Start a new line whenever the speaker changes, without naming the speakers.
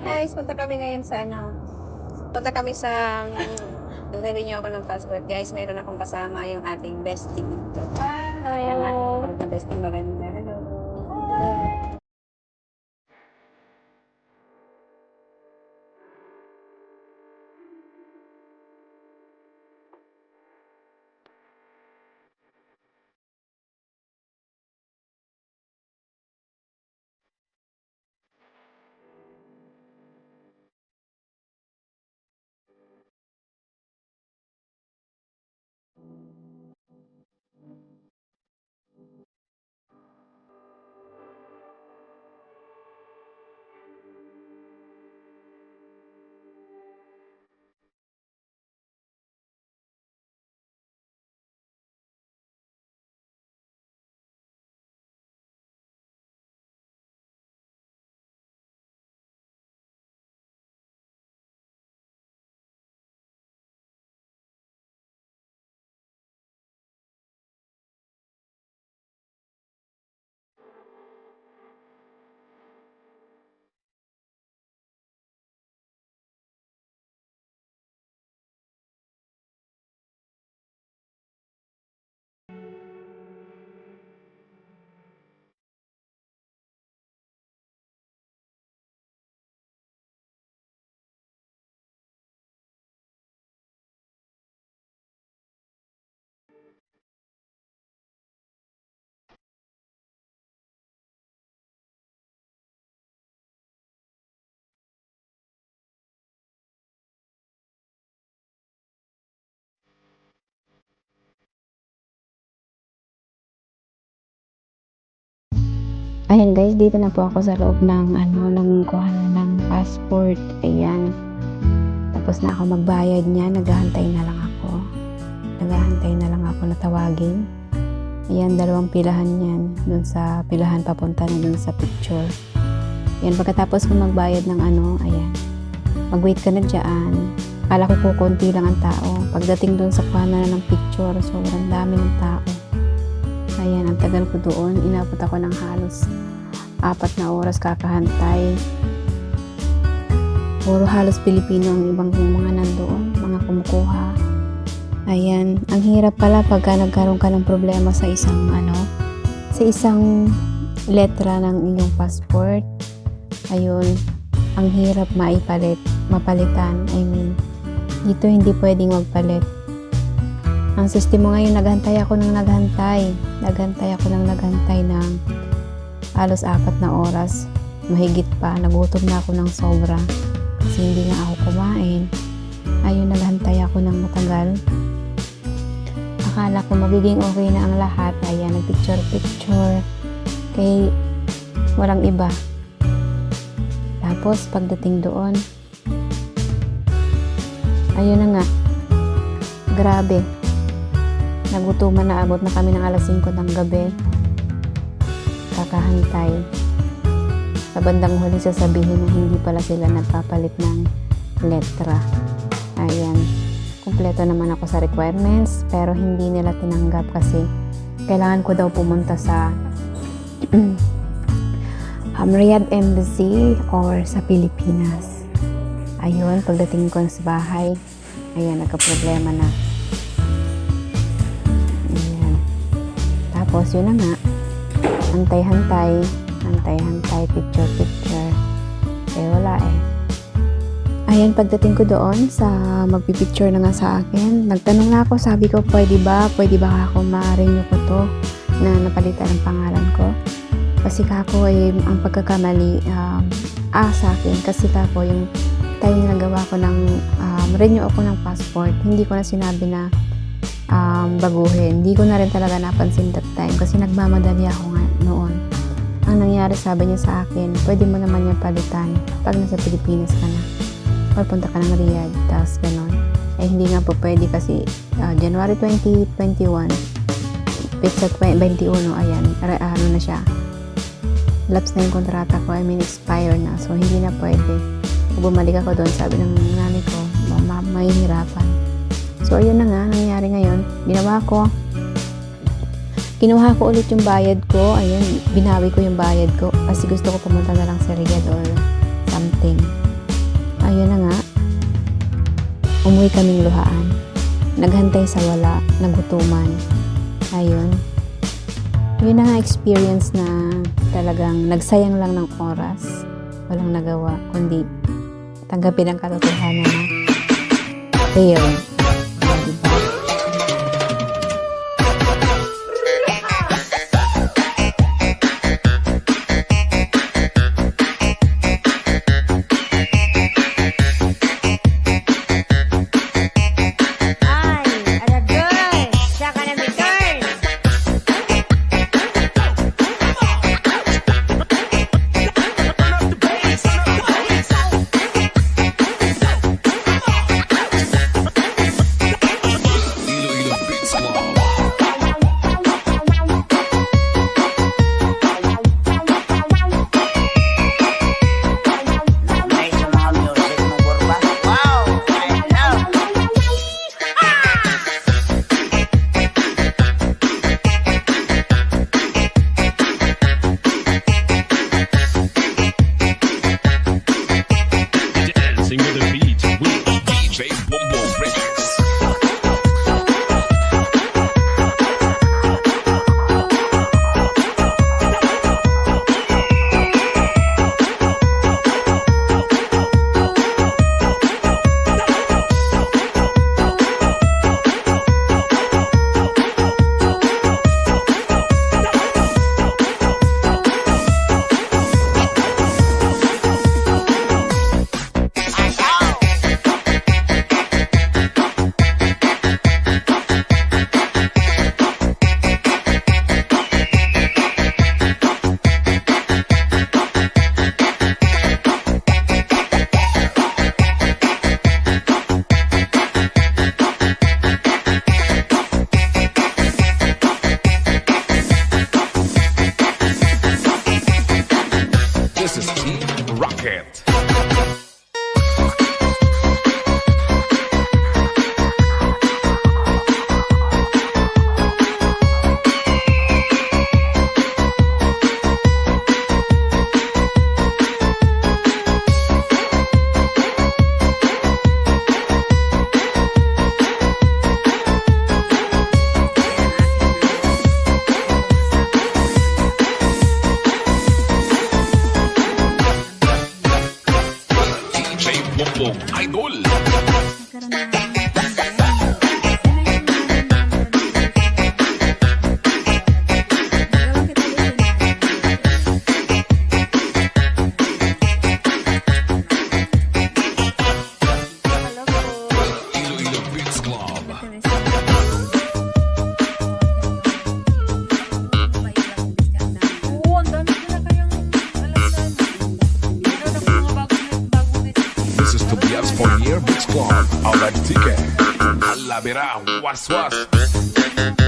Guys, punta kami ngayon sa punta kami sa nag-renew ako ng passport. Guys, meron akong kasama yung ating bestie dito. Ayan na, bestie maganda. Hello.
Ayan guys, dito na po ako sa loob ng ng kuhanan ng passport. Ayan. Tapos na ako magbayad niya, naghahantay na lang ako. Naghahantay na lang ako na tawagin. Ayan, dalawang pilahan yan. Dun sa pilahan papunta na dun sa picture. Ayan, pagkatapos ko magbayad ng ayan. Mag-wait ka na dyan. Kala ko kukunti lang ang tao. Pagdating dun sa kuhanan ng picture, sobrang dami ng tao. Ayan, ang tagal ko doon. Inabot ako ng halos 4 na oras kakahantay. Puro halos Pilipino ang ibang mga nandoon, mga kumukuha. Ayan, ang hirap pala pagka nagkaroon ka ng problema sa isang sa isang letra ng inyong passport. Ayun, ang hirap mapalitan. I mean, dito hindi pwedeng magpalit. Ang sistema ngayon, naghantay ako ng naghantay ng halos 4 na oras. Mahigit pa, nagutom na ako ng sobra. Kasi hindi nga ako kumain. Ayun, naghantay ako ng matagal. Akala ko magiging okay na ang lahat. Ayan, nagpicture. Kay walang iba. Tapos, pagdating doon, ayun na nga. Grabe. Nagutuman na, abot na kami ng alas 5 ng gabi. Kakahantay. Sa bandang huli sasabihin na hindi pala sila nagpapalit ng letra. Ayan. Kumpleto naman ako sa requirements, pero hindi nila tinanggap kasi kailangan ko daw pumunta sa Riyadh Embassy or sa Pilipinas. Ayun, pagdating ko sa bahay, ayan, nagka-problema na. Tapos yun na nga, hantay-hantay, picture. Eh wala eh. Ayan, pagdating ko doon sa magpipicture na nga sa akin, nagtanong na ako, sabi ko, pwede ba ako ma-renew ko to na napalitan ang pangalan ko? Kasi kako ang pagkakamali sa akin, kasi kako yung time na nagawa ko ng renew ako ng passport, hindi ko na sinabi na baguhin. Hindi ko na rin talaga napansin that time kasi nagmamadali ako nga noon. Ang nangyari, sabi niya sa akin, pwede mo naman yung palitan pag nasa Pilipinas ka na or punta ka ng Riyadh, tapos gano'n. Eh hindi nga po pwede kasi January 2021 pizza 21, ayan, na siya, lapse na yung kontrata ko, I mean expire na, so hindi na pwede. Bumalik ako doon, sabi ng nanay ko, mahihirapan. So ayun na nga, ginawa ko, kinuha ko ulit yung bayad ko. Ayun, binawi ko yung bayad ko kasi gusto ko pumunta na lang sa Riyadh or something. Ayun na nga. Umuwi kaming luhaan. Naghantay sa wala, nagutuman. Ayun. Yun na nga experience na talagang nagsayang lang ng oras. Walang nagawa, kundi tanggapin ang katotohanan na fail. Diba?
Bongbong Idol. Iloilo Beats Club.
Oo, ang dami ko na kayang alam na. Meron ako mga bagong
This is Tobias for Year Beats Club. Our ticket. Alavera, was.